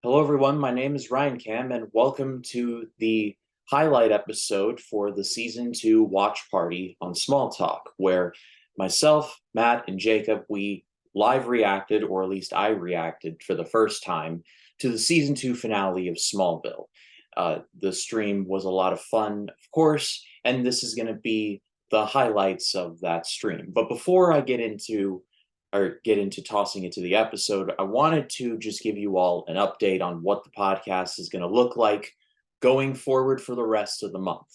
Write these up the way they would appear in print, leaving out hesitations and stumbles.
Hello, everyone. My name is Ryan Cam, and welcome to the highlight episode for the season 2 watch party on Smalltalk, where myself, Matt, and Jacob we live reacted, or at least I reacted for the first time, to the season 2 finale of Smallville. The stream was a lot of fun, of course, and this is going to be the highlights of that stream. But before I get into tossing it to the episode, I wanted to just give you all an update on what the podcast is going to look like going forward for the rest of the month.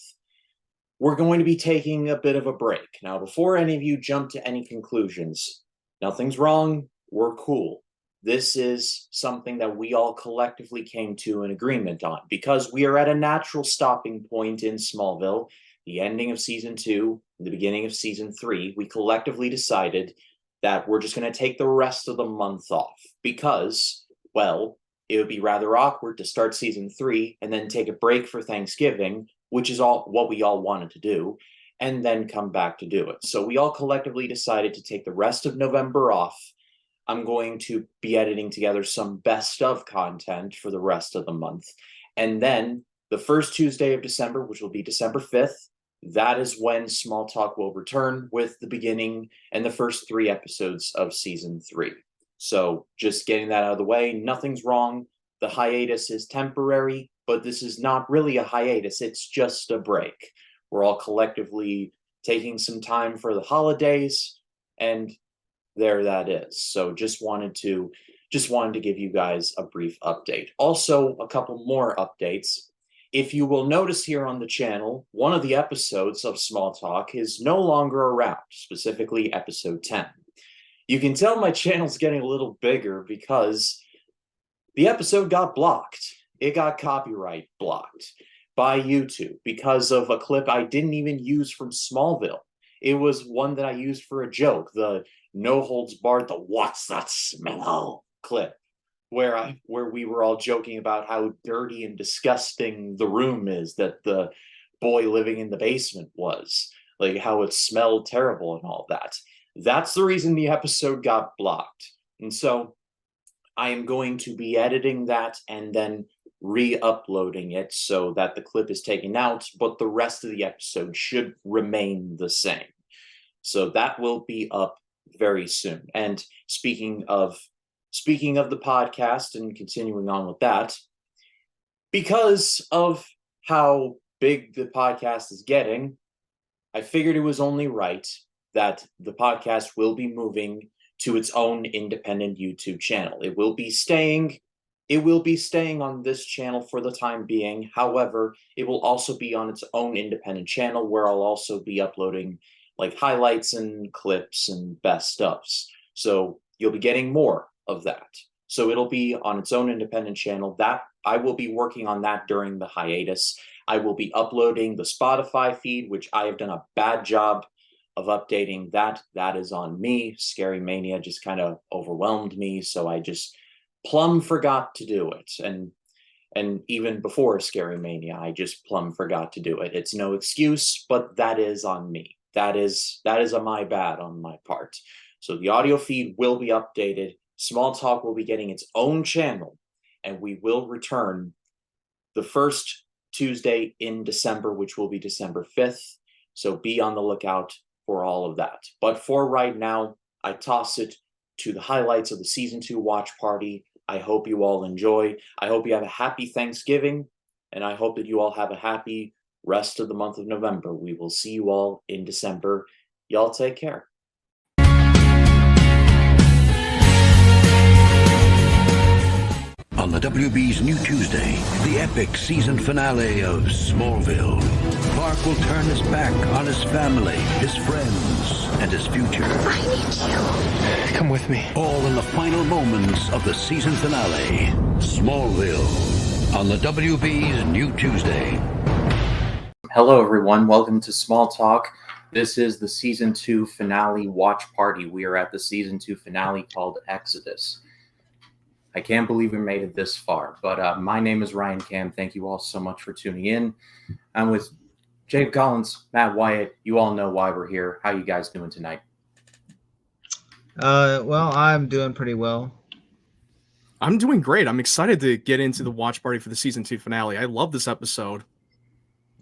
We're going to be taking a bit of a break. Now, before any of you jump to any conclusions, nothing's wrong. We're cool. This is something that we all collectively came to an agreement on because we are at a natural stopping point in Smallville, the ending of season 2, the beginning of season 3. We collectively decided that we're just going to take the rest of the month off because, well, it would be rather awkward to start season 3 and then take a break for Thanksgiving, which is all what we all wanted to do, and then come back to do it. So we all collectively decided to take the rest of November off. I'm going to be editing together some best of content for the rest of the month. And then the first Tuesday of December, which will be December 5th, that is when Smalltalk will return with the beginning and the first 3 episodes of season 3. So just getting that out of the way, nothing's wrong. The hiatus is temporary, but this is not really a hiatus. It's just a break. We're all collectively taking some time for the holidays, and there that is. So just wanted to give you guys a brief update. Also, a couple more updates. If you will notice here on the channel, one of the episodes of Smalltalk is no longer around, specifically episode 10. You can tell my channel's getting a little bigger because the episode got blocked. It got copyright blocked by YouTube because of a clip I didn't even use from Smallville. It was one that I used for a joke, the no holds barred, the what's that smell clip, where we were all joking about how dirty and disgusting the room is that the boy living in the basement was, like how it smelled terrible and all that. That's the reason the episode got blocked. And so I am going to be editing that and then re-uploading it so that the clip is taken out, but the rest of the episode should remain the same. So that will be up very soon. And speaking of the podcast and continuing on with that, because of how big the podcast is getting, I figured it was only right that the podcast will be moving to its own independent YouTube channel. It will be staying on this channel for the time being. However, it will also be on its own independent channel where I'll also be uploading like highlights and clips and best ofs. So you'll be getting more of that. So it'll be on its own independent channel. That I will be working on that during the hiatus. I will be uploading the Spotify feed, which I have done a bad job of updating. That is on me. Scary Mania just kind of overwhelmed me, so I just plumb forgot to do it. And even before Scary Mania, I just plumb forgot to do it. It's no excuse, but that is on me. That is a my bad on my part. So the audio feed will be updated. Smalltalk will be getting its own channel, and we will return the first Tuesday in December, which will be December 5th. So be on the lookout for all of that. But for right now, I toss it to the highlights of the season 2 watch party. I hope you all enjoy. I hope you have a happy Thanksgiving, and I hope that you all have a happy rest of the month of November. We will see you all in December. Y'all take care. On the WB's New Tuesday, the epic season finale of Smallville. Clark will turn his back on his family, his friends, and his future. I need you. Come with me. All in the final moments of the season finale. Smallville on the WB's New Tuesday. Hello, everyone. Welcome to Smalltalk. This is the season 2 finale watch party. We are at the season 2 finale called Exodus. I can't believe we made it this far, but my name is Ryan Cam. Thank you all so much for tuning in. I'm with Jake Collins, Matt Wyatt. You all know why we're here. How you guys doing tonight? Well, I'm doing pretty well. I'm doing great. I'm excited to get into the watch party for the season 2 finale. I love this episode.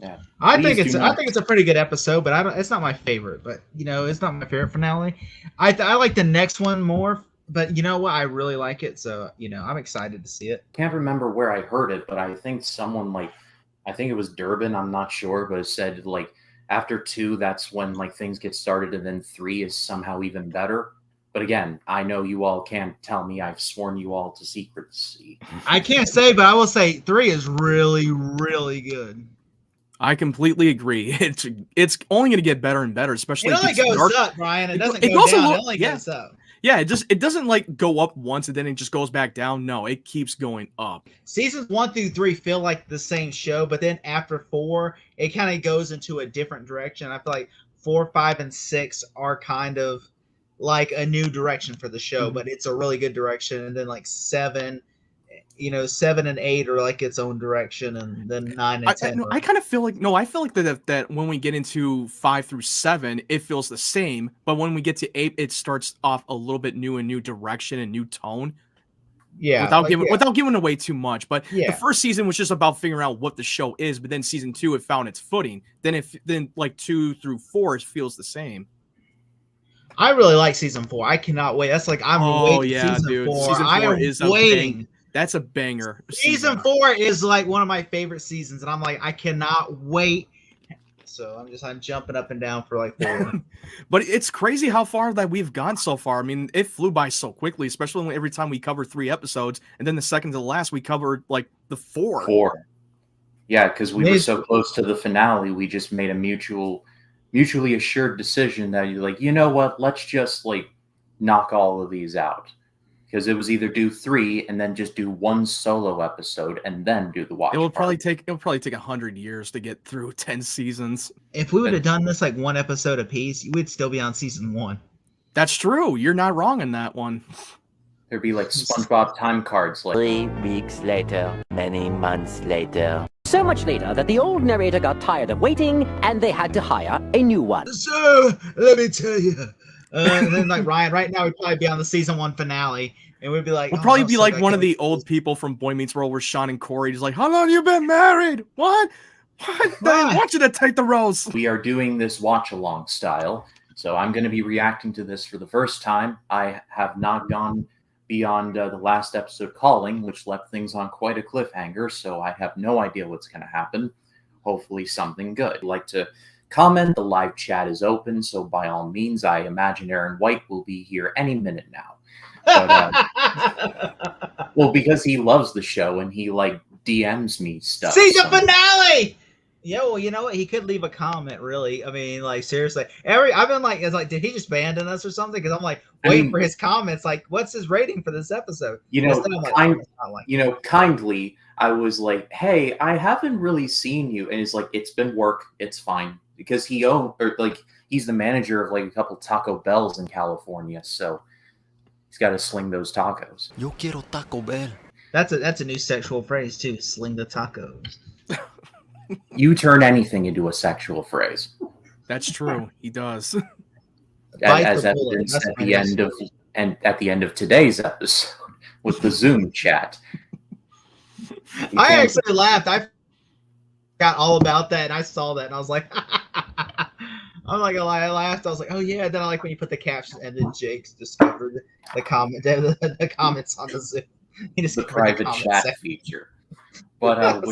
Yeah, I think it's a pretty good episode, but it's not my favorite. But it's not my favorite finale. I like the next one more, but you know what? I really like it, so I'm excited to see it. Can't remember where I heard it, but I think someone I think it was Durbin, I'm not sure, but it said after 2, that's when things get started, and then 3 is somehow even better. But again, I know you all can't tell me. I've sworn you all to secrecy. I can't say, but I will say 3 is really, really good. I completely agree. It's only going to get better and better, especially. It only goes up, Brian. It doesn't go down. It only goes up. Yeah, it doesn't go up once and then it just goes back down. No, it keeps going up. Seasons 1 through 3 feel like the same show, but then after 4, it kind of goes into a different direction. I feel like 4, 5, and 6 are kind of like a new direction for the show, but it's a really good direction. And then 7. 7 and 8 are like its own direction, and then 9 and 10. I kind of feel like that when we get into 5 through 7, it feels the same, but when we get to 8, it starts off a little bit new direction and new tone. Yeah, without giving away too much. But the first season was just about figuring out what the show is, but then season 2 it found its footing. Then 2 through 4 it feels the same. I really like season 4. I cannot wait. That's I'm waiting. Season 4. Season 4 is waiting. That's a banger. Season 4 is one of my favorite seasons, and I'm I cannot wait. So I'm jumping up and down for 4. But it's crazy how far that we've gone so far. I mean, it flew by so quickly, especially every time we cover 3 episodes, and then the second to the last we covered the 4. 4. Yeah, because we were so close to the finale, we just made a mutually assured decision that you're you know what, let's just knock all of these out. Because it was either do 3 and then just do 1 solo episode and then do the watch. It'll probably take 100 years to get through 10 seasons. If we would have done this 1 episode apiece, we'd still be on season 1. That's true. You're not wrong in that one. There'd be SpongeBob time cards. 3 weeks later, many months later. So much later that the old narrator got tired of waiting and they had to hire a new one. So, let me tell you. And then Ryan, right now we'd probably be on the season 1 finale. And we'd be we'll probably be one of the old people from Boy Meets World where Sean and Corey just how long you been married? What? I want you to take the roles. We are doing this watch-along style. So I'm going to be reacting to this for the first time. I have not gone beyond the last episode calling, which left things on quite a cliffhanger. So I have no idea what's going to happen. Hopefully something good. I'd like to comment. The live chat is open. So by all means, I imagine Aaron White will be here any minute now. But, well, because he loves the show and he DMs me stuff. Season finale. Yeah, well, you know what? He could leave a comment. Really, I mean, seriously. I've been it's did he just abandon us or something? Because I'm waiting for his comments. What's his rating for this episode? Kindly, I was hey, I haven't really seen you, and it's it's been work. It's fine because he's the manager of a couple Taco Bells in California, so. He's got to sling those tacos. Yo quiero Taco Bell. That's a new sexual phrase too. Sling the tacos. You turn anything into a sexual phrase. That's true. He does. As evidence at the end of today's episode with the Zoom chat. I actually laughed. I got all about that, and I saw that, and I was like. I'm not gonna lie, I laughed. I was oh yeah. Then I when you put the caption, and then Jake's discovered the comments on the Zoom. He just the private chat feature. But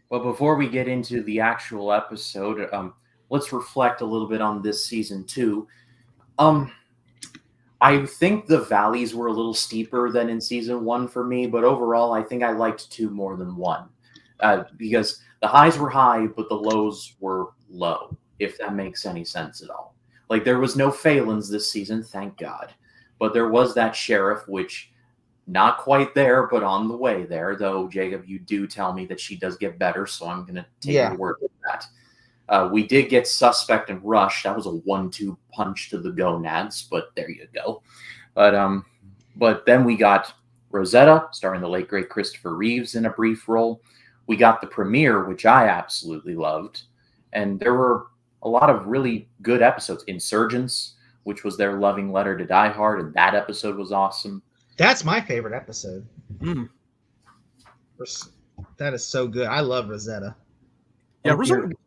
but before we get into the actual episode, let's reflect a little bit on this season 2. I think the valleys were a little steeper than in season 1 for me, but overall, I think I liked 2 more than 1 because the highs were high, but the lows were low. If that makes any sense at all. There was no Phalens this season, thank God. But there was that sheriff, which not quite there, but on the way there. Though, Jacob, you do tell me that she does get better, so I'm going to take your word for that. We did get Suspect and Rush. That was a 1-2 punch to the gonads, but there you go. But then we got Rosetta, starring the late, great Christopher Reeves in a brief role. We got The Premiere, which I absolutely loved. And there were a lot of really good episodes. Insurgents, which was their loving letter to Die Hard, and that episode was awesome. That's my favorite episode. Mm. That is so good. I love Rosetta. Yeah,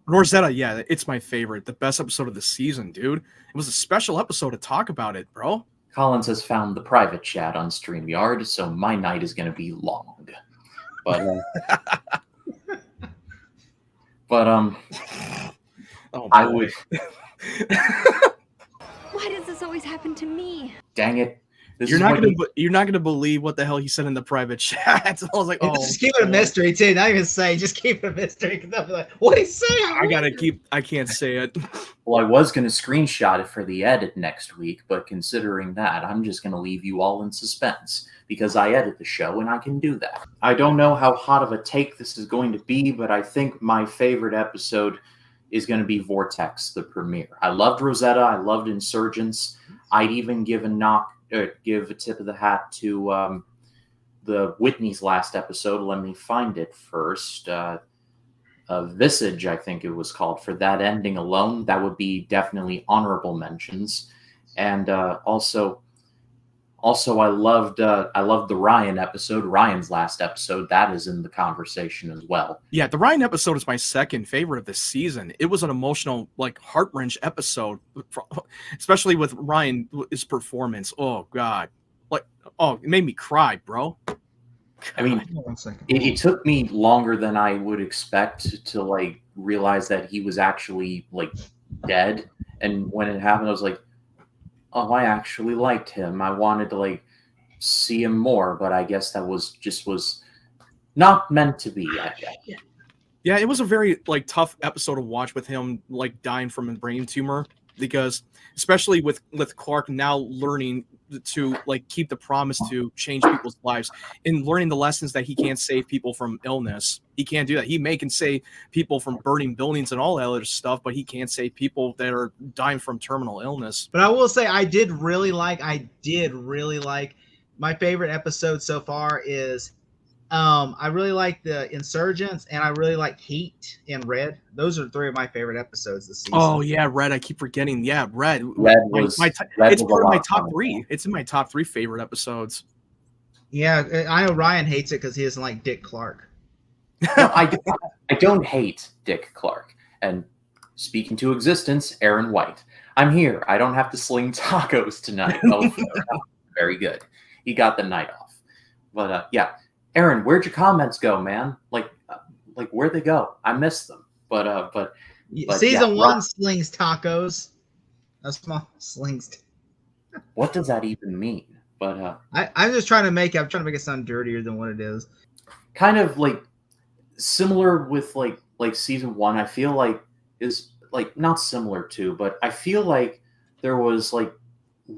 Rosetta, yeah, it's my favorite. The best episode of the season, dude. It was a special episode to talk about it, bro. Collins has found the private chat on StreamYard, so my night is going to be long. But, Oh, I would. Why does this always happen to me? Dang it! You're not gonna believe what the hell he said in the private chat. I was like, oh, just keep it a mystery too. Not even say, just keep it a mystery. Because I'll be like, what he say? I can't say it. Well, I was going to screenshot it for the edit next week, but considering that, I'm just going to leave you all in suspense because I edit the show and I can do that. I don't know how hot of a take this is going to be, but I think my favorite episode is going to be Vortex, the premiere. I loved Rosetta. I loved Insurgents. I'd even give a tip of the hat to the Whitney's last episode. Let me find it first. Visage, I think it was called. For that ending alone, that would be definitely honorable mentions. And also I loved the Ryan episode. Ryan's last episode, that is in the conversation as well. Yeah, the Ryan episode is my second favorite of this season. It was an emotional, like, heart-wrench episode, especially with Ryan, his performance. Oh God, like, oh, it made me cry, bro. I mean, it took me longer than I would expect to like realize that he was actually like dead. And when it happened, I was like, oh, I actually liked him. I wanted to like see him more, but I guess that was not meant to be. Yeah, it was a very like tough episode to watch with him like dying from a brain tumor, because especially with Clark now learning to like keep the promise to change people's lives and learning the lessons that he can't save people from illness. He can't do that. He can save people from burning buildings and all that other stuff, but he can't save people that are dying from terminal illness. But I will say I did really like my favorite episode so far is I really like the Insurgents, and I really like Heat and Red. Those are three of my favorite episodes this season. Oh yeah, Red. I keep forgetting. Yeah, Red. It's part of my top three. It's in my top three favorite episodes. Yeah, I know Ryan hates it because he doesn't like Dick Clark. No, I don't hate Dick Clark. And speaking to existence, Aaron White. I'm here. I don't have to sling tacos tonight. Oh, very good. He got the night off. But yeah. Aaron, where'd your comments go, man? Like where'd they go? I missed them. But season one slings tacos. A small slings. What does that even mean? But I'm just trying to make it sound dirtier than what it is. Kind of like similar with like season one. I feel like is like not similar to, but I feel like there was like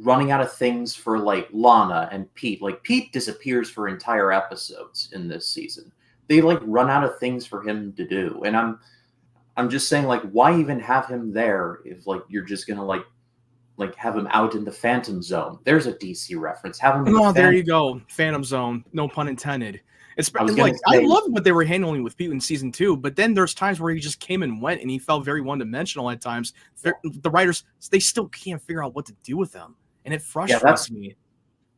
running out of things for like Lana and Pete. Like Pete disappears for entire episodes in this season. They like run out of things for him to do. And I'm just saying, like, why even have him there if like you're just gonna like have him out in the Phantom Zone? There's a DC reference. Have him. Oh, there you go. Phantom Zone. No pun intended. It's like I love what they were handling with Pete in season 2, but then there's times where he just came and went, and he felt very one-dimensional at times. The writers, they still can't figure out what to do with him, and it frustrates me.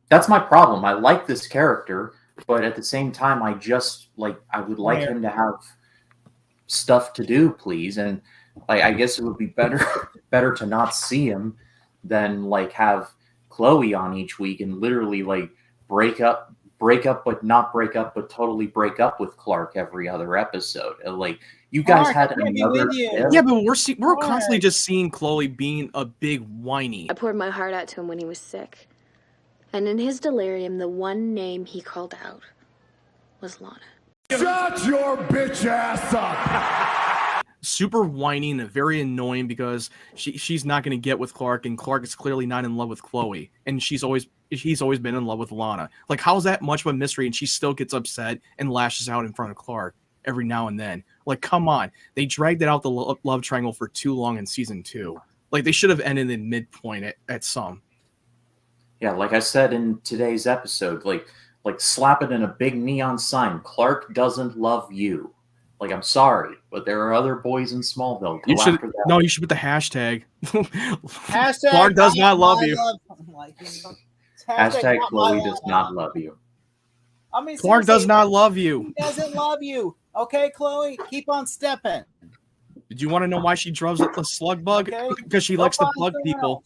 That's my problem. I like this character, but at the same time, I would like him to have stuff to do, please. And I guess it would be better to not see him than like have Chloe on each week and literally like break up but not break up but totally break up with Clark every other episode. And like you guys had another yeah, but we're constantly just seeing Chloe being a big whiny. I poured my heart out to him when he was sick, and in his delirium the one name he called out was Lana. Shut your bitch ass up. Super whiny and very annoying because she's not going to get with Clark, and Clark is clearly not in love with Chloe, and he's always been in love with Lana. Like, how is that much of a mystery? And she still gets upset and lashes out in front of Clark every now and then. Like, come on, they dragged it out the love triangle for too long in season 2. Like, they should have ended in midpoint at some. Yeah, like I said in today's episode, like slap it in a big neon sign. Clark doesn't love you. Like, I'm sorry, but there are other boys in Smallville. You should put the hashtag. Clark does not love you. Hashtag not Chloe my does line. not love you. I mean, Clark does seriously, not love you. He doesn't love you. Okay, Chloe, keep on stepping. Did you want to know why she draws a slug bug? Okay. Because she Go likes to find bug someone people.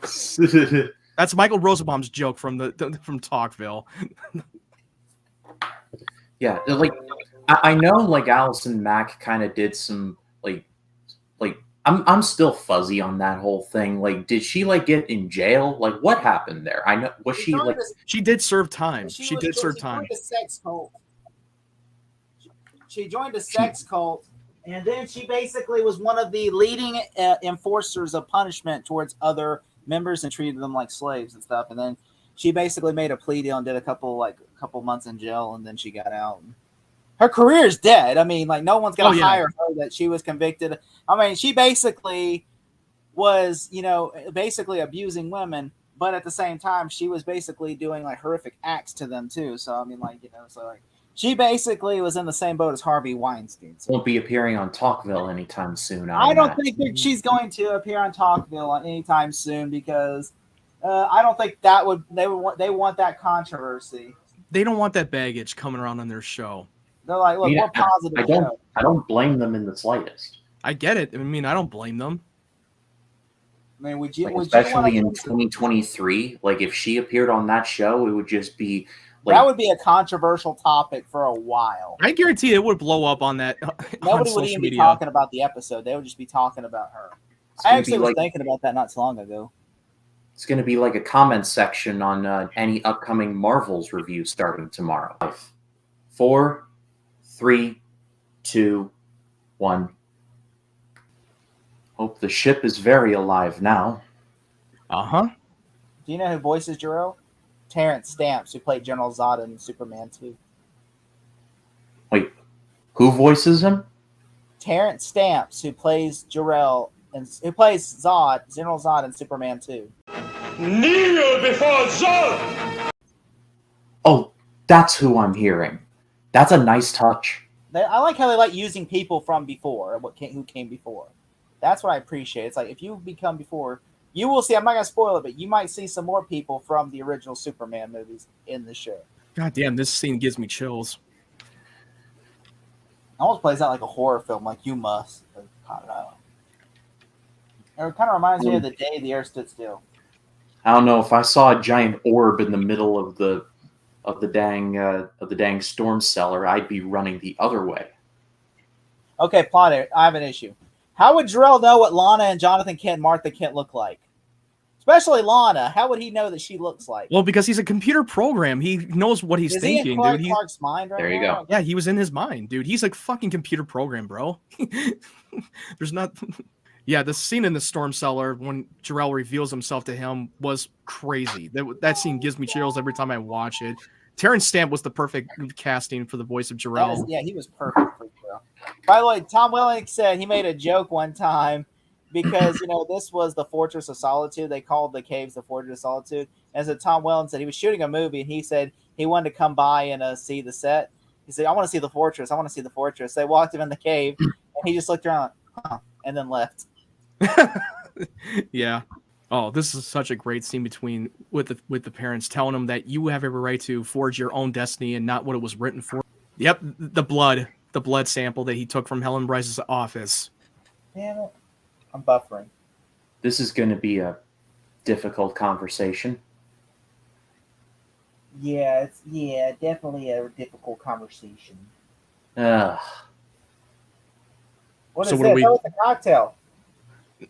else. That's Michael Rosenbaum's joke from Talkville. Yeah, like I know, like Allison Mack kind of did some like I'm still fuzzy on that whole thing. Like, did she like get in jail? Like, what happened there? I know was she like She did serve time. She did serve time. Joined a sex cult. She joined a sex cult, and then she basically was one of the leading enforcers of punishment towards other members and treated them like slaves and stuff. And then she basically made a plea deal and did a couple months in jail, and then she got out. Her career is dead. I mean, like, no one's gonna hire her that she was convicted. I mean, she basically was, basically abusing women, but at the same time, she was basically doing like horrific acts to them too. So I mean, she basically was in the same boat as Harvey Weinstein. So. Won't be appearing on Talkville anytime soon. I don't think that she's going to appear on Talkville anytime soon because I don't think they want that controversy. They don't want that baggage coming around on their show. They're like, look, we're positive. I don't blame them in the slightest. I get it. I mean, I don't blame them. I mean, would you? Especially in 2023, like if she appeared on that show, it would just be like that would be a controversial topic for a while. I guarantee it would blow up on that. Nobody would even be talking about the episode. They would just be talking about her. I actually was thinking about that not so long ago. It's going to be like a comment section on any upcoming Marvels review starting tomorrow. 4, 3, 2, 1. Hope the ship is very alive now. Uh-huh. Do you know who voices Jor-El? Terrence Stamps, who played General Zod in Superman 2. Wait, who voices him? Terrence Stamps, who plays Jor-El and who plays General Zod in Superman 2. Kneel before Zod! Oh, that's who I'm hearing. That's a nice touch. I like how they like using people from before, who came before. That's what I appreciate. It's like if you become before, you will see. I'm not gonna spoil it, but you might see some more people from the original Superman movies in the show. God damn, this scene gives me chills. It almost plays out like a horror film. Like you must. I don't know. It kind of reminds me of the day the Earth stood still. I don't know if I saw a giant orb in the middle of the dang storm cellar, I'd be running the other way. Okay, plot it. I have an issue. How would Jor-El know what Lana and Jonathan Kent and Martha Kent look like? Especially Lana. How would he know that she looks like? Well, because he's a computer program. He knows what he's thinking, dude. Clark's mind right there you now? go. Yeah, he was in his mind, dude. He's like fucking computer program, bro. There's not. Yeah, the scene in the storm cellar when Jor-El reveals himself to him was crazy. That scene gives me chills every time I watch it. Terrence Stamp was the perfect casting for the voice of Jor-El. Yeah, he was perfect for Jor-El. By the way, Tom Welling said he made a joke one time because, this was the Fortress of Solitude. They called the caves the Fortress of Solitude. And so Tom Welling said he was shooting a movie, and he said he wanted to come by and see the set. He said, I want to see the fortress. I want to see the fortress. They walked him in the cave, and he just looked around, and then left. Yeah. Oh, this is such a great scene with the parents telling them that you have every right to forge your own destiny and not what it was written for. Yep, the blood sample that he took from Helen Bryce's office. Damn it. I'm buffering. This is going to be a difficult conversation. Yeah, it's definitely a difficult conversation. Ugh. What is So what that? are we- That was a cocktail.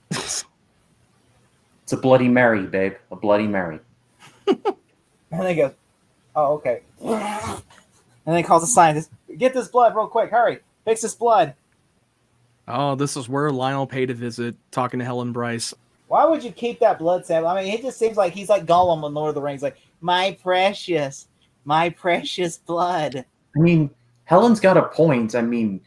It's a Bloody Mary, babe. A Bloody Mary. And then he goes, oh, okay. And then he calls the scientist, get this blood real quick. Hurry. Fix this blood. Oh, this is where Lionel paid a visit, talking to Helen Bryce. Why would you keep that blood sample? I mean, it just seems like he's like Gollum in Lord of the Rings. Like, my precious blood. I mean, Helen's got a point. I mean,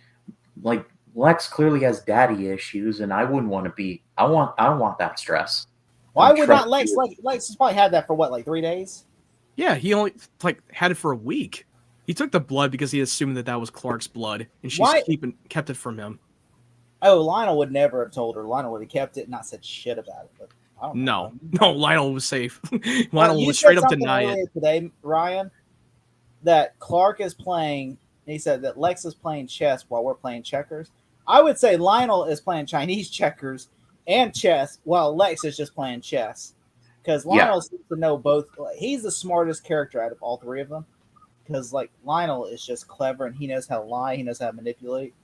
like, Lex clearly has daddy issues, and I wouldn't want to be. I don't want that stress. Why would not Lex has probably had that for what, like 3 days? Yeah, he only had it for a week. He took the blood because he assumed that was Clark's blood, and she's kept it from him. Oh, Lionel would never have told her. Lionel would have kept it and not said shit about it. But No, Lionel was safe. Lionel Well, you was said straight up something deny earlier it. today, Ryan, that Clark is playing. He said that Lex is playing chess while we're playing checkers. I would say Lionel is playing Chinese checkers and chess while Lex is just playing chess. Because Lionel seems to know both. He's the smartest character out of all three of them. Because like Lionel is just clever and he knows how to lie. He knows how to manipulate.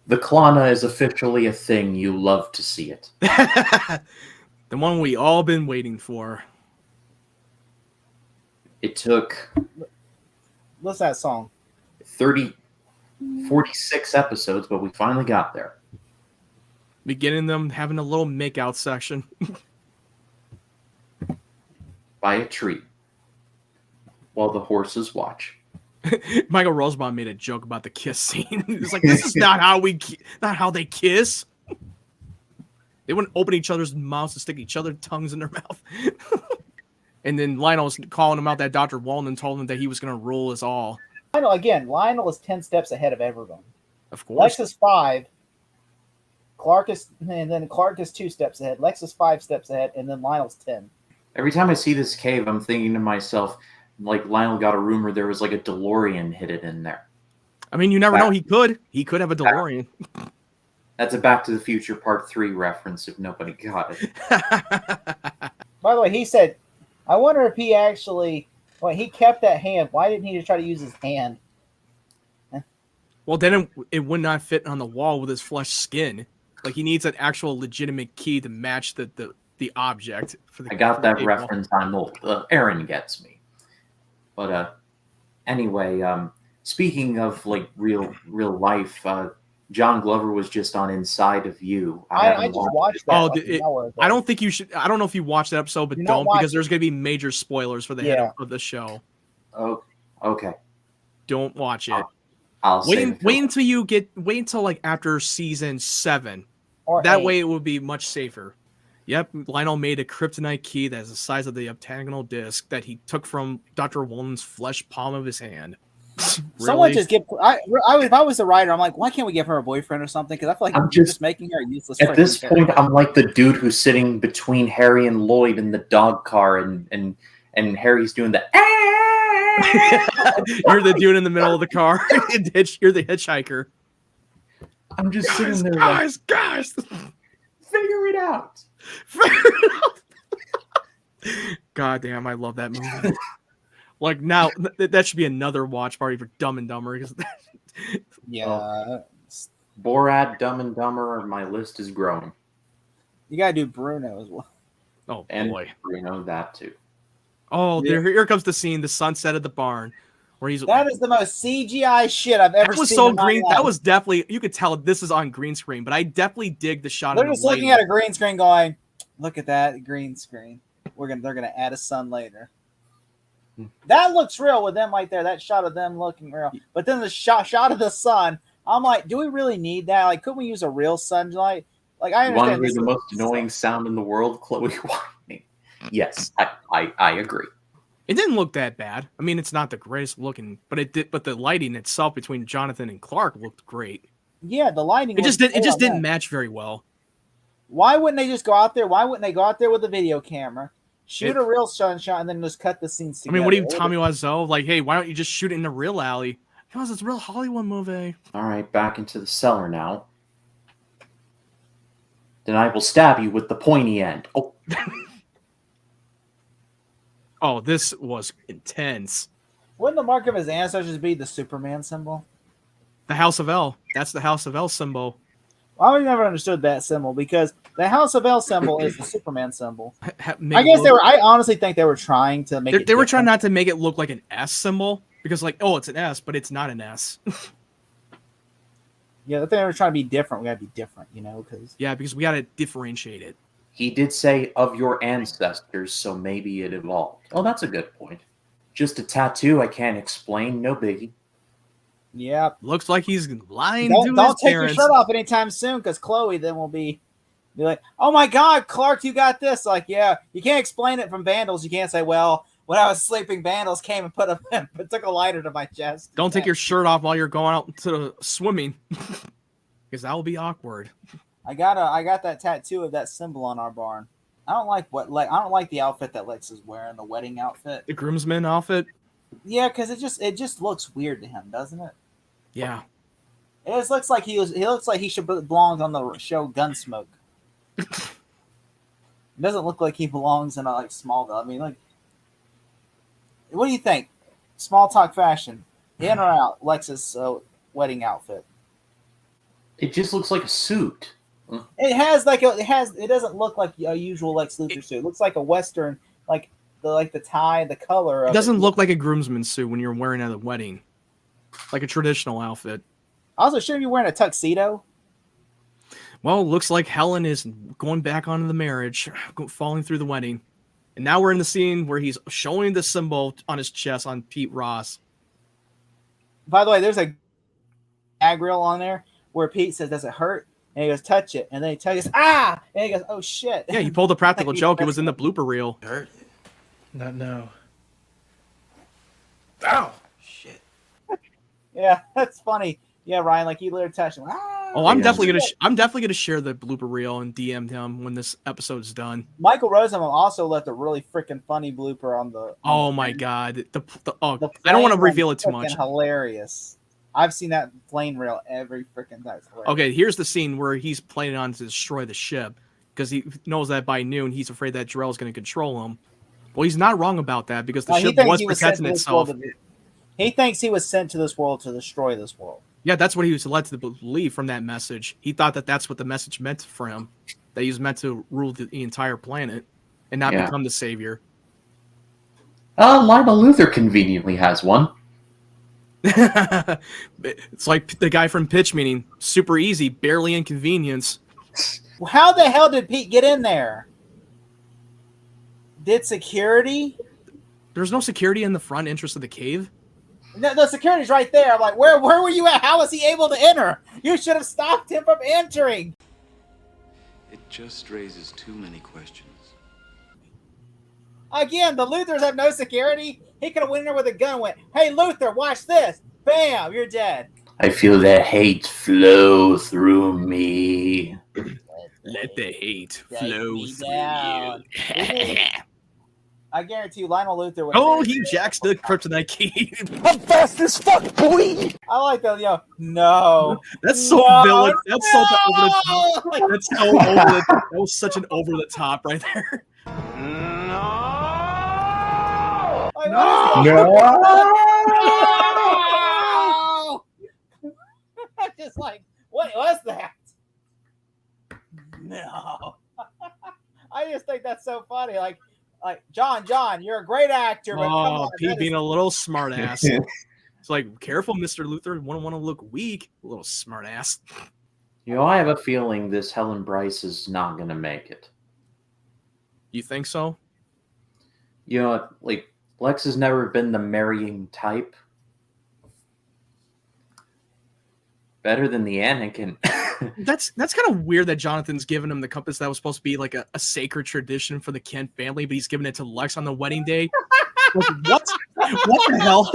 The Klana is officially a thing. You love to see it. The one we all been waiting for. It took What's that song? 46 episodes, but we finally got there. Beginning them having a little make-out section. By a tree. While the horses watch. Michael Rosenbaum made a joke about the kiss scene. It's like, this is not how they kiss. They wouldn't open each other's mouths and stick each other's tongues in their mouth. And then Lionel's calling him out that Dr. Walden told him that he was going to rule us all. Lionel is 10 steps ahead of everyone. Of course. Lex is 5. Clark is 2 steps ahead. Lex is 5 steps ahead, and then Lionel's 10. Every time I see this cave, I'm thinking to myself, like Lionel got a rumor there was like a DeLorean hidden in there. I mean, you never know. He could have a DeLorean. That's a Back to the Future Part 3 reference if nobody got it. By the way, he said, I wonder if he actually, he kept that hand. Why didn't he just try to use his hand? Well, then it would not fit on the wall with his flesh skin. Like, he needs an actual legitimate key to match the object. I got that reference. I'm old. Aaron gets me. But anyway, speaking of like real life, John Glover was just on Inside of You. I just watched that. I don't think you should. I don't know if you watched that episode, but don't, because there's going to be major spoilers for the head of the show. Oh, okay. Don't watch it. I'll wait until like after season 7. That way it will be much safer. Yep, Lionel made a kryptonite key that is the size of the octagonal disc that he took from Dr. Walden's flesh palm of his hand. Really? Someone just give. If I was the writer, I'm like, why can't we give her a boyfriend or something? Because I feel like I'm just making her a useless. At this point, I'm like the dude who's sitting between Harry and Lloyd in the dog car, and Harry's doing the. You're the dude in the middle of the car. You're the hitchhiker. I'm just sitting there, guys. Figure it out. God damn, I love that movie. Like, now that should be another watch party for Dumb and Dumber. Yeah. Borat, Dumb and Dumber, my list is growing. You gotta do Bruno as well. Oh, and boy. Bruno, that too. Oh, here comes the scene, the sunset at the barn. Where that is the most CGI shit I've ever seen. That was so green. That was definitely, you could tell this is on green screen, but I definitely dig the shot. They're just looking at a green screen going, look at that green screen. They're gonna add a sun later. That looks real with them right there. That shot of them looking real. But then the shot of the sun, I'm like, do we really need that? Like, couldn't we use a real sunlight? Like, I understand. Want to hear the most annoying sound in the world, Chloe Whiting? Yes, I agree. It didn't look that bad. I mean, it's not the greatest looking, but it did. But the lighting itself between Jonathan and Clark looked great. Yeah, the lighting. It just didn't match very well. Why wouldn't they just go out there? Why wouldn't they go out there with a video camera, shoot a real sunshot, and then just cut the scenes together? I mean, what do you, Tommy Wiseau? Like, hey, why don't you just shoot it in the real alley? Because it's a real Hollywood movie. All right, back into the cellar now. Then I will stab you with the pointy end. Oh. Oh, this was intense. Wouldn't the mark of his ancestors be the Superman symbol? The House of L. That's the House of L symbol. Well, I never understood that symbol because the House of L symbol is the Superman symbol. I guess I honestly think they were trying to make They were trying not to make it look like an S symbol because, like, oh, it's an S, but it's not an S. Yeah, I think they were trying to be different. We got to be different, because we got to differentiate it. He did say of your ancestors, so maybe it evolved. Oh, that's a good point. Just a tattoo I can't explain. No biggie. Yeah. Looks like he's lying to his Don't take parents. your shirt off anytime soon because Chloe then will be like, oh my God, Clark, you got this. Like, yeah, you can't explain it from Vandals. You can't say, well, when I was sleeping, Vandals came and took a lighter to my chest. Don't take your shirt off while you're going out to the swimming because that will be awkward. I got that tattoo of that symbol on our barn. I don't like the outfit that Lex is wearing, the wedding outfit. The groomsman outfit. Yeah, because it just looks weird to him, doesn't it? Yeah. It just looks like he looks like he should belong on the show Gunsmoke. It doesn't look like he belongs in a like Smallville. I mean, like, what do you think? Small talk fashion, in or out? Lex's wedding outfit. It just looks like a suit. It doesn't look like a usual Lex Luthor suit. It looks like a Western, like the tie, the color. It doesn't look like a groomsman suit when you're wearing it at a wedding, like a traditional outfit. Also, shouldn't you be wearing a tuxedo? Well, it looks like Helen is going back onto the marriage, falling through the wedding. And now we're in the scene where he's showing the symbol on his chest on Pete Ross. By the way, there's a gag reel on there where Pete says, "Does it hurt?" And he goes, "Touch it." And then he touches, "Ah!" And he goes, "Oh, shit." Yeah, he pulled a practical joke. It was in the blooper reel. Hurt? Not now. Ow! Shit. Yeah, that's funny. Yeah, Ryan, like you literally touched him. Ah! Oh, I'm definitely gonna share the blooper reel and DM him when this episode's done. Michael Rosenbaum also left a really freaking funny blooper on the. Oh my god! I don't want to reveal it too much. Hilarious. I've seen that plane reel every freaking time. Okay, here's the scene where he's planning on to destroy the ship because he knows that by noon he's afraid that Jor-El's going to control him. Well, he's not wrong about that because the ship was protecting itself. He thinks he was sent to this world to destroy this world. Yeah, that's what he was led to believe from that message. He thought that that's what the message meant for him, that he was meant to rule the entire planet and not become the savior. Lionel Luthor conveniently has one. It's like the guy from Pitch Meeting. Super easy, barely inconvenience. How the hell did Pete get in there? Did security? There's no security in the front entrance of the cave. No, the security's right there. I'm like, where were you at? How was he able to enter? You should have stopped him from entering. It just raises too many questions. Again, the Luthors have no security. He could have went in there with a gun and went, "Hey, Luthor, watch this." Bam, you're dead. I feel that hate flow through me. Let the hate flow through you. I guarantee you, Lionel Luthor would. Oh, he jacks the kryptonite key. I'm fast as fuck, boy! I like that, no. That's so villain. That's so over the top. That's so over the top. That was such an over the top right there. No! I'm just like, what was that? No. I just think that's so funny. Like John, you're a great actor, but come on, Pete being a little smart ass. It's like, careful, Mr. Luthor. You don't want to look weak, a little smart ass. I have a feeling this Helen Bryce is not gonna make it. You think so? Like Lex has never been the marrying type. Better than the Anakin. That's kind of weird that Jonathan's given him the compass that was supposed to be like a sacred tradition for the Kent family, but he's giving it to Lex on the wedding day. Like, what? What the hell?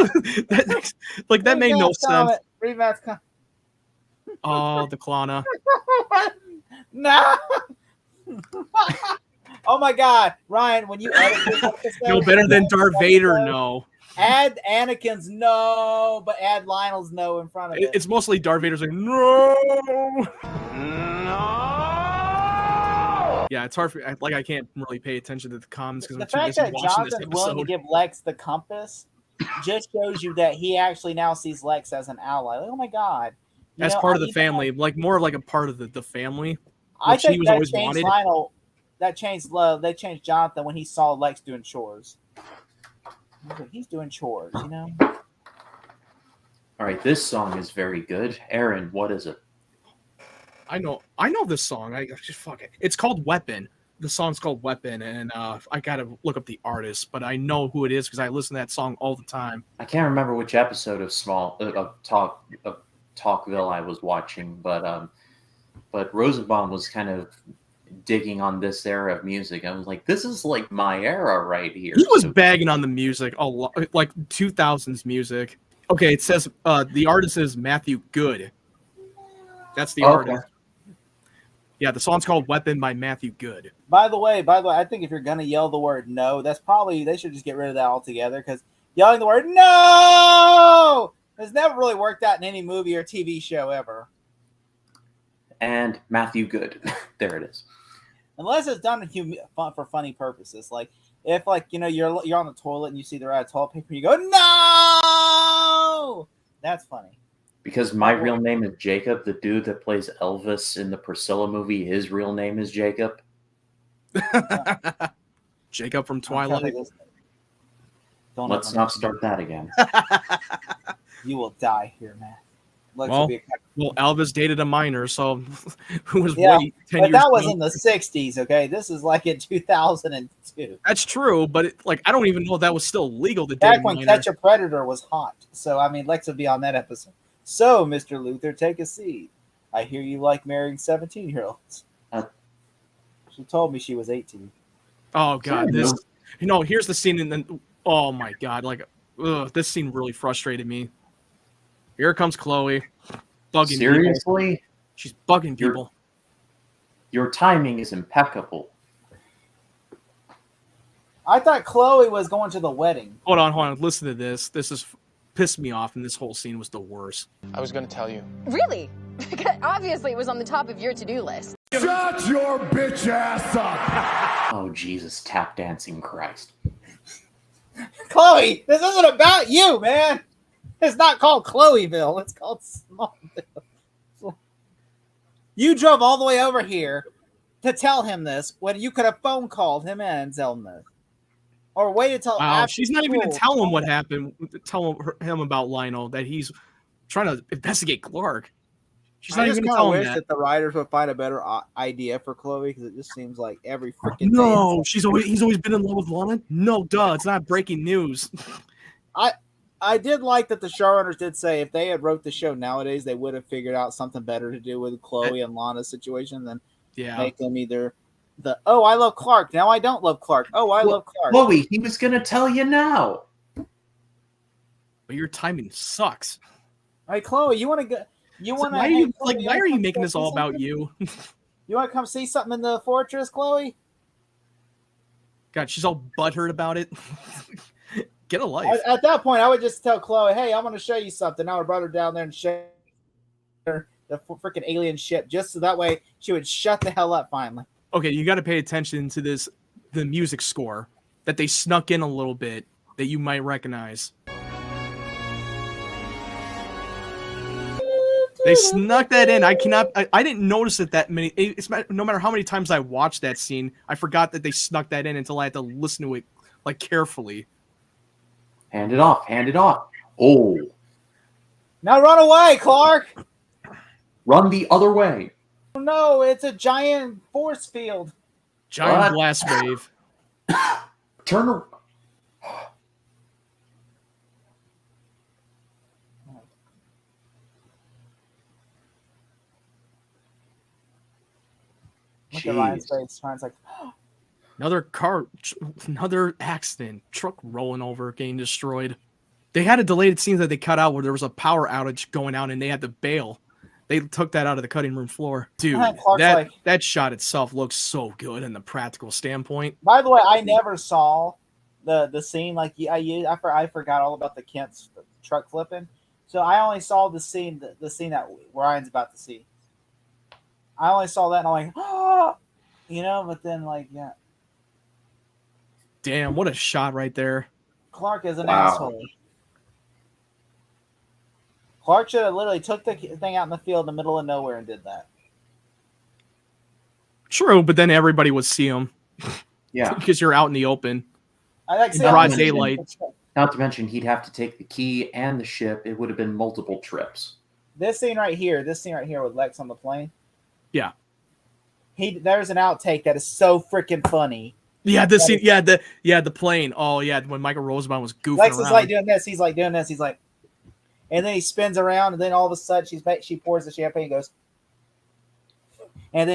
that made no sense. Oh, the Klana. No. Oh my God, Ryan! When you edit this episode, no better than Darth Vader. No. Add Anakin's no, but add Lionel's no in front of it. It's mostly Darth Vader's like, no. Yeah, it's hard for I can't really pay attention to the comments because the fact that Jonathan's willing to give Lex the compass just shows you that he actually now sees Lex as an ally. Like, oh my God, as part of the family, like more like a part of the family. I think that changed Lionel. That changed love. That changed Jonathan when he saw Lex doing chores. He's doing chores, All right, this song is very good. Aaron, what is it? I know this song. I just fuck it. It's called Weapon. The song's called Weapon, and I gotta look up the artist, but I know who it is because I listen to that song all the time. I can't remember which episode of Talkville I was watching, but Rosenbaum was kind of digging on this era of music. I was like, this is like my era right here. He was bagging on the music a lot, like 2000s music. Okay, it says the artist is Matthew Good. That's the artist. Yeah, the song's called Weapon by Matthew Good. By the way, I think if you're gonna yell the word no, that's probably they should just get rid of that altogether because yelling the word no has never really worked out in any movie or TV show ever. And Matthew Good. There it is. Unless it's done for funny purposes, like if you're on the toilet and you see they're out of toilet paper, you go no. That's funny. Because my real name is Jacob, the dude that plays Elvis in the Priscilla movie, his real name is Jacob. Jacob from Twilight. Let's not start that again. You will die here, man. Well, Elvis dated a minor, so who was 10 but years that was old? in the 60s, okay? This is like in 2002. That's true, but I don't even know if that was still legal to date Back a when minor. Catch a Predator was hot. So, I mean, Lex would be on that episode. So, Mr. Luther, take a seat. I hear you like marrying 17-year-olds. She told me she was 18. Oh, God. Here's the scene, and then, oh, my God. This scene really frustrated me. Here comes Chloe. Bugging Seriously? people. She's bugging people. Your timing is impeccable. I thought Chloe was going to the wedding. Hold on. Listen to this. This is pissed me off, and this whole scene was the worst. I was going to tell you. Really? Obviously, it was on the top of your to-do list. Shut your bitch ass up! Oh, Jesus, tap dancing Christ. Chloe, this isn't about you, man. It's not called Chloeville. It's called Smallville. You drove all the way over here to tell him this when you could have phone called him and tell him this. Or waited till after she's not even going to tell him what happened. Tell him about Lionel, that he's trying to investigate Clark. She's not even going to tell him that the writers would find a better idea for Chloe because it just seems like every freaking day. He's always been in love with Lana. No, duh, it's not breaking news. I did like that the showrunners did say if they had wrote the show nowadays, they would have figured out something better to do with Chloe and Lana's situation than make them either I love Clark, now I don't love Clark. Oh, I love Clark. Chloe, he was going to tell you now. But your timing sucks. All right, Chloe, you want to go? Why are you making this all about you? You want to come see something in the fortress, Chloe? God, she's all butthurt about it. Get a life. At that point, I would just tell Chloe, "Hey, I'm going to show you something." I would brought her down there and show her the freaking alien ship, just so that way she would shut the hell up finally. Okay, you got to pay attention to the music score that they snuck in a little bit that you might recognize. They snuck that in. I didn't notice it that many. No matter how many times I watched that scene, I forgot that they snuck that in until I had to listen to it carefully. Hand it off. Oh. Now run away, Clark. Run the other way. No, it's a giant force field. Giant blast wave. Turn around. Look at Ryan's face. Ryan's like, another accident. Truck rolling over, getting destroyed. They had a deleted scene that they cut out where there was a power outage going out and they had to bail. They took that out of the cutting room floor. Dude, that shot itself looks so good in the practical standpoint. By the way, I never saw the scene. Like I forgot all about the Kent's truck flipping. So I only saw the scene that Ryan's about to see. I only saw that and I'm like, oh, but then yeah. Damn, what a shot right there. Clark is an asshole. Clark should have literally took the thing out in the field in the middle of nowhere and did that. True, but then everybody would see him. Yeah. Because you're out in the open. In broad daylight. Not to mention, he'd have to take the key and the ship. It would have been multiple trips. This scene right here with Lex on the plane. Yeah. There's an outtake that is so freaking funny. Yeah, this scene. Yeah, the plane. Oh yeah, when Michael Rosenbaum was goofing Lex around. is like doing this. He's like doing this. He's like, and then he spins around, and then all of a sudden she pours the champagne. And goes, and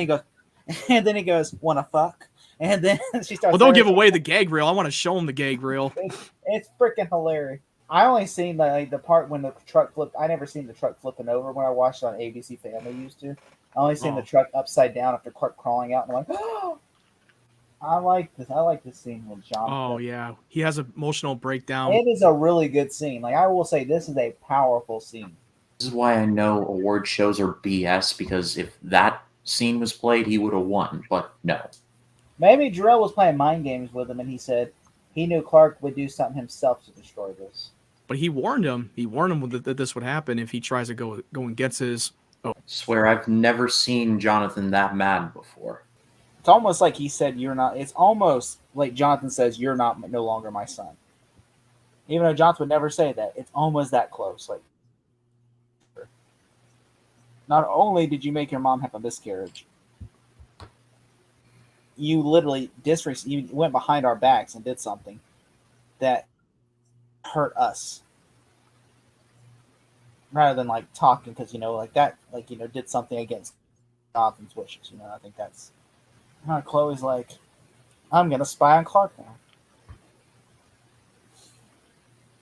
then he goes, "Wanna fuck?" And then she starts. Well, don't give away the gag reel. I want to show him the gag reel. It's freaking hilarious. I only seen the part when the truck flipped. I never seen the truck flipping over when I watched it on ABC Family used to. I only seen the truck upside down after Clark crawling out, and I'm like, oh, I like this. I like this scene with Jonathan. Oh yeah, he has an emotional breakdown. It is a really good scene. Like I will say, this is a powerful scene. This is why I know award shows are BS, because if that scene was played, he would have won. But no. Maybe Jarrell was playing mind games with him, and he said he knew Clark would do something himself to destroy this. But he warned him. He warned him that this would happen if he tries to go and gets his. Oh, I swear I've never seen Jonathan that mad before. It's almost like he said, "You're not." It's almost like Jonathan says, "You're not no longer my son." Even though Jonathan would never say that, it's almost that close. Like, not only did you make your mom have a miscarriage, you literally you went behind our backs and did something that hurt us, rather than like talking, because like that, did something against Jonathan's wishes. I think that's. Chloe's like, I'm gonna spy on Clark now.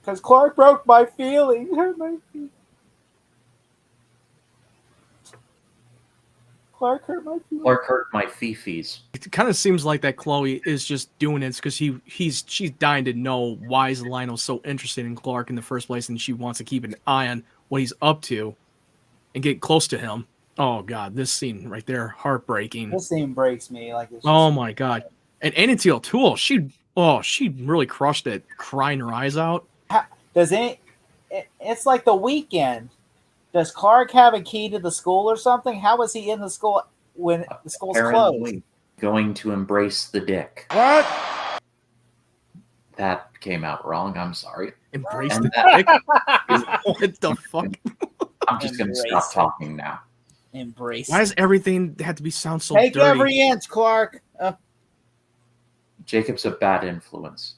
Because Clark broke my feelings. Hurt my feelings. Clark hurt my feelings. Clark hurt my fifis. It kind of seems like that Chloe is just doing it because she's dying to know why is Lionel so interested in Clark in the first place, and she wants to keep an eye on what he's up to and get close to him. Oh God, this scene right there, heartbreaking. This scene breaks me. Oh my God. And Annie O'Toole, she really crushed it, crying her eyes out. It's like The Weekend. Does Clark have a key to the school or something? How was he in the school when the school's closed? Going to embrace the dick. What? That came out wrong. I'm sorry. Embrace the dick? What the fuck? I'm just going to stop talking now. Embrace. Why does everything have to sound so Take dirty? every inch, Clark. Jacob's a bad influence.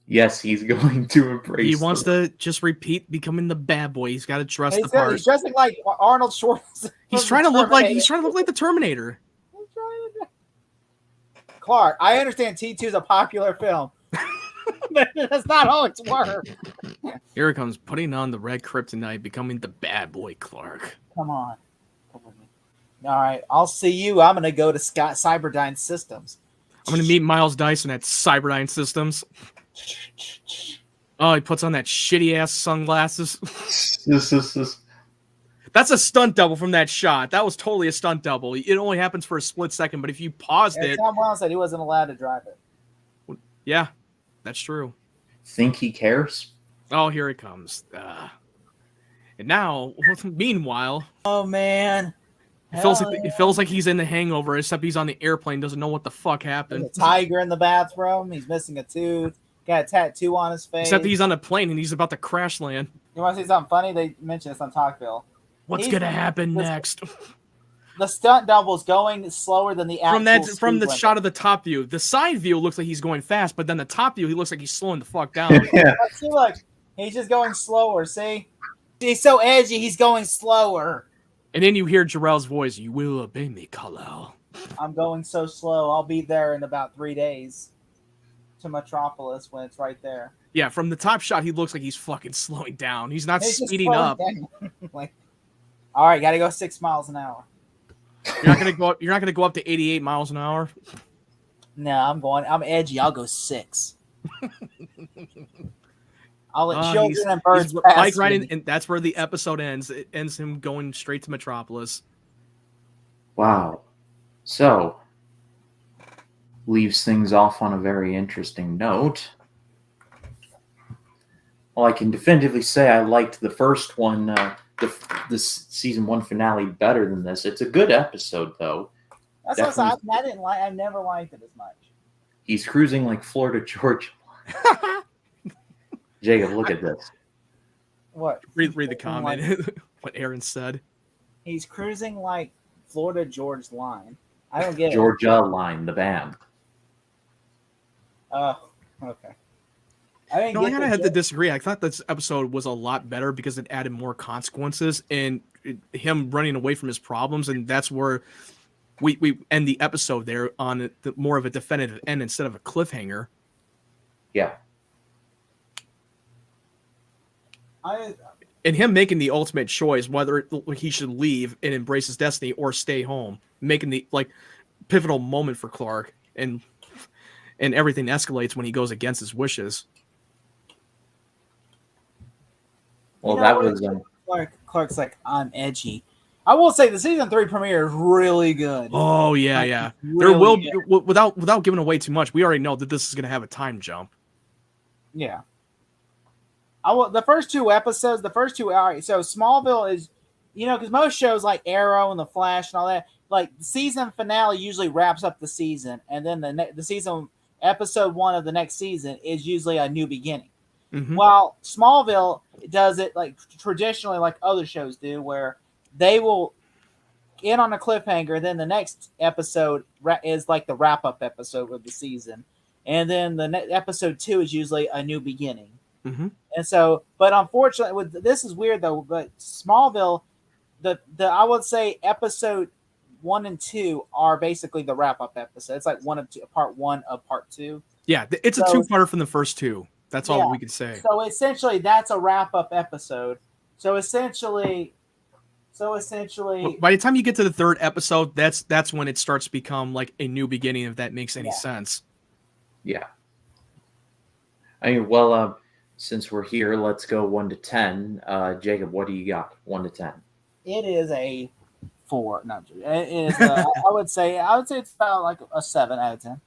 Yes, he's going to embrace. He wants to just repeat becoming the bad boy. He's got to dress the part. He's dressing like Arnold Schwarzenegger. He's trying to look like the Terminator. Clark, I understand T2 is a popular film, but that's not always work. Here it comes, putting on the red kryptonite, becoming the bad boy Clark. Come on. Come with me. All right, I'll see you. I'm going to go to Cyberdyne Systems. I'm going to meet Miles Dyson at Cyberdyne Systems. Oh, he puts on that shitty-ass sunglasses. That's a stunt double from that shot. That was totally a stunt double. It only happens for a split second, but if you paused it... Tom Wells said he wasn't allowed to drive it. Yeah, that's true. Think he cares? Oh, here it comes. And now, meanwhile... Oh, man. It feels like he's in The Hangover, except he's on the airplane, doesn't know what the fuck happened. There's a tiger in the bathroom. He's missing a tooth. Got a tattoo on his face. Except he's on a plane and he's about to crash land. You want to see something funny? They mentioned this on Talkville. What's going to happen next? The stunt double's going slower than the actual from the shot of the top view. The side view looks like he's going fast, but then the top view, he looks like he's slowing the fuck down. Yeah. See, look. He's just going slower, see? He's so edgy, he's going slower. And then you hear Jarrell's voice, "You will obey me, Kal-El." I'm going so slow. I'll be there in about 3 days to Metropolis when it's right there. Yeah, from the top shot, he looks like he's fucking slowing down. He's not speeding up. Like, all right, got to go 6 miles an hour. You're not gonna go up to 88 miles an hour. No, I'm edgy. I'll go 6. I'll let children and birds pass bike riding, and that's where the episode ends. It ends him going straight to Metropolis. Wow. So, leaves things off on a very interesting note. Well, I can definitively say I liked the first one, this season 1 finale, better than this. It's a good episode, though. That's what I didn't like. I never liked it as much. He's cruising like Florida Georgia. Jacob, look at this. What? Read the comment. What Aaron said. He's cruising like Florida George Line. I don't get Georgia Line, the band. Oh, okay. I kind of had to disagree. I thought this episode was a lot better because it added more consequences and him running away from his problems, and that's where we end the episode there on more of a definitive end instead of a cliffhanger. Yeah. And him making the ultimate choice whether he should leave and embrace his destiny or stay home, making the pivotal moment for Clark, and everything escalates when he goes against his wishes. Well, that was Clark's like, I'm edgy. I will say the season 3 premiere is really good. Oh yeah, like, yeah. Really there will good. without giving away too much. We already know that this is going to have a time jump. Yeah. The first 2 episodes, all right. So Smallville is, because most shows like Arrow and The Flash and all that, like the season finale usually wraps up the season, and then the season episode 1 of the next season is usually a new beginning. Mm-hmm. While Smallville does it like traditionally, like other shows do, where they will end on a cliffhanger, then the next episode is like the wrap up episode of the season, and then the episode 2 is usually a new beginning. Mm-hmm. And so, but unfortunately, this is weird though. But Smallville, the I would say episode 1 and 2 are basically the wrap up episode. It's like part 1 of part 2. Yeah, it's a 2-parter from the first 2. That's all we can say. So essentially, that's a wrap up episode. So essentially, by the time you get to the 3rd episode, that's when it starts to become like a new beginning, if that makes any sense. Yeah. I mean, well, since we're here, let's go 1 to 10. Jacob, what do you got? 1 to 10. It is a 4. No, it is. I would say it's about like a 7 out of 10.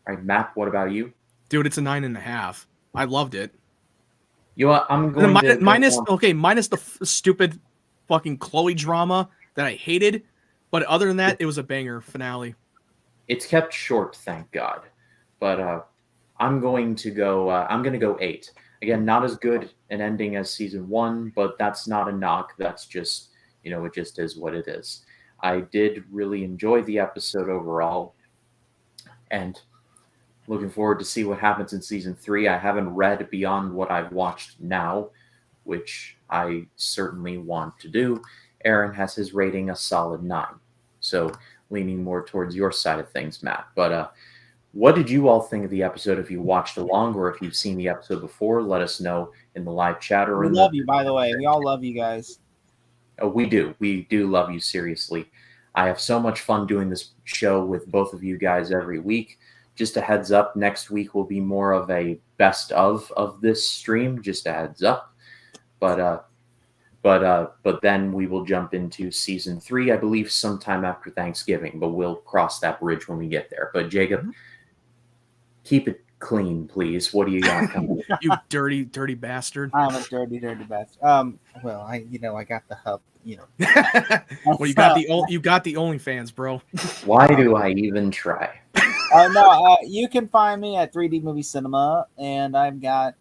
All right, Matt, what about you? Dude, it's a 9.5. I loved it. You know what? I'm going minus the stupid fucking Chloe drama that I hated, but other than that, it was a banger finale. It's kept short, thank God. But I'm going to go 8. Again, not as good an ending as season 1, but that's not a knock. That's just, it just is what it is. I did really enjoy the episode overall, and looking forward to see what happens in season 3. I haven't read beyond what I've watched now, which I certainly want to do. Aaron has his rating a solid 9. So leaning more towards your side of things, Matt. But what did you all think of the episode? If you watched along or if you've seen the episode before, let us know in the live chat. Or we love you, by the way. We all love you guys. Oh, we do. We do love you, seriously. I have so much fun doing this show with both of you guys every week. Just a heads up, next week will be more of a best of this stream. Just a heads up. But then we will jump into season 3, I believe, sometime after Thanksgiving. But we'll cross that bridge when we get there. But Jacob, keep it clean, please. What do you got coming? You dirty bastard. I'm a dirty bastard. Well, I got the hub. Well, you got the OnlyFans, bro. Why do I even try? No, you can find me at 3D Movie Cinema, and I got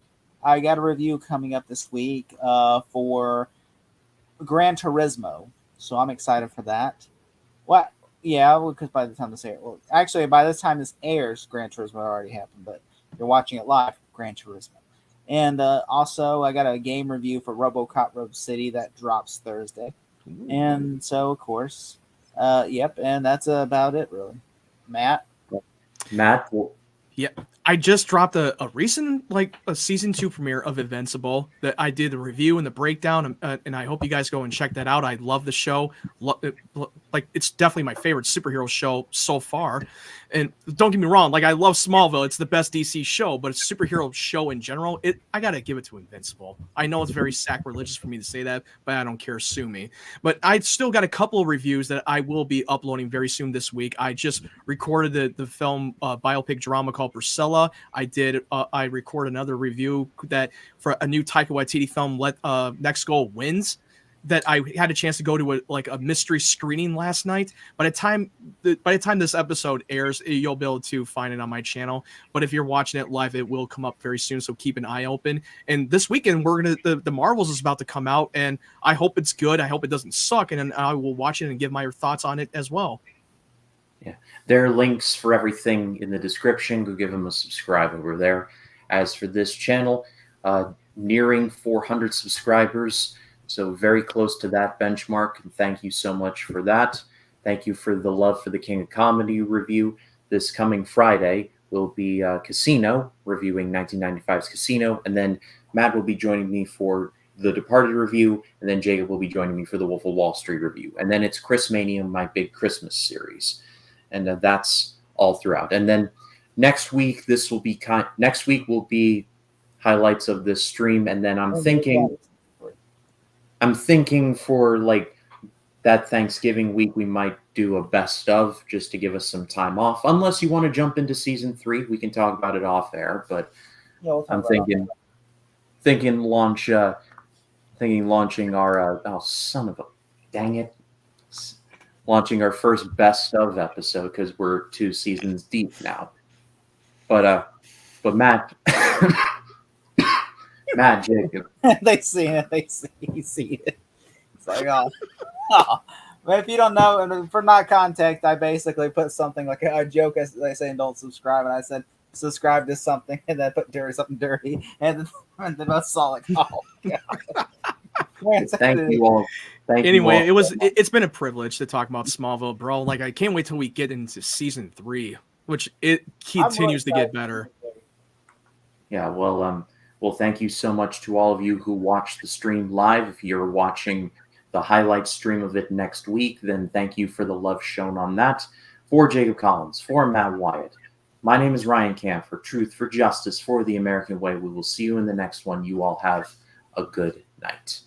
a review coming up this week for Gran Turismo, so I'm excited for that. What? Yeah, because by the time this airs, actually, by the time this airs, Gran Turismo already happened, but you're watching it live, Gran Turismo. And also, I got a game review for RoboCop Rogue City that drops Thursday. Ooh. And so, of course, yep, and that's about it, really. Matt? Yeah, I just dropped a recent a season 2 premiere of Invincible that I did the review and the breakdown, and I hope you guys go and check that out. I love the show. It's definitely my favorite superhero show so far. And don't get me wrong, I love Smallville. It's the best DC show, but it's a superhero show in general. I gotta give it to Invincible. I know it's very sacrilegious for me to say that, but I don't care. Sue me. But I still got a couple of reviews that I will be uploading very soon this week. I just recorded the film biopic drama called Priscilla. I recorded another review that for a new Taika Waititi film, Next Goal Wins, that I had a chance to go to a mystery screening last night. By the time this episode airs, you'll be able to find it on my channel. But if you're watching it live, it will come up very soon. So keep an eye open. And this weekend, the Marvels is about to come out, and I hope it's good. I hope it doesn't suck, and I will watch it and give my thoughts on it as well. Yeah, there are links for everything in the description. Go give them a subscribe over there. As for this channel, nearing 400 subscribers. So very close to that benchmark, and thank you so much for that. Thank you for the love for the King of Comedy review. This coming Friday will be Casino, reviewing 1995's Casino, and then Matt will be joining me for the Departed review, and then Jacob will be joining me for the Wolf of Wall Street review. And then it's Christmania, my big Christmas series. And that's all throughout. And then next week, next week will be highlights of this stream. And then I'm thinking for like that Thanksgiving week, we might do a best of just to give us some time off. Unless you want to jump into season 3, we can talk about it off air. But I'm thinking launching our launching our first best of episode because we're 2 seasons deep now. But Matt, Jacob, they see it. You see it. It's like, oh. But if you don't know, for not context, I basically put something like a joke as they say, don't subscribe, and I said subscribe to something, and then put something dirty, and then both saw like, oh god. Thank you all. Anyway, it's been a privilege to talk about Smallville, bro. Like, I can't wait till we get into season 3, which it continues to get better. Yeah, well, thank you so much to all of you who watched the stream live. If you're watching the highlight stream of it next week, then thank you for the love shown on that. For Jacob Collins, for Matt Wyatt, my name is Ryan Camp. For Truth, for Justice, for the American Way. We will see you in the next one. You all have a good night.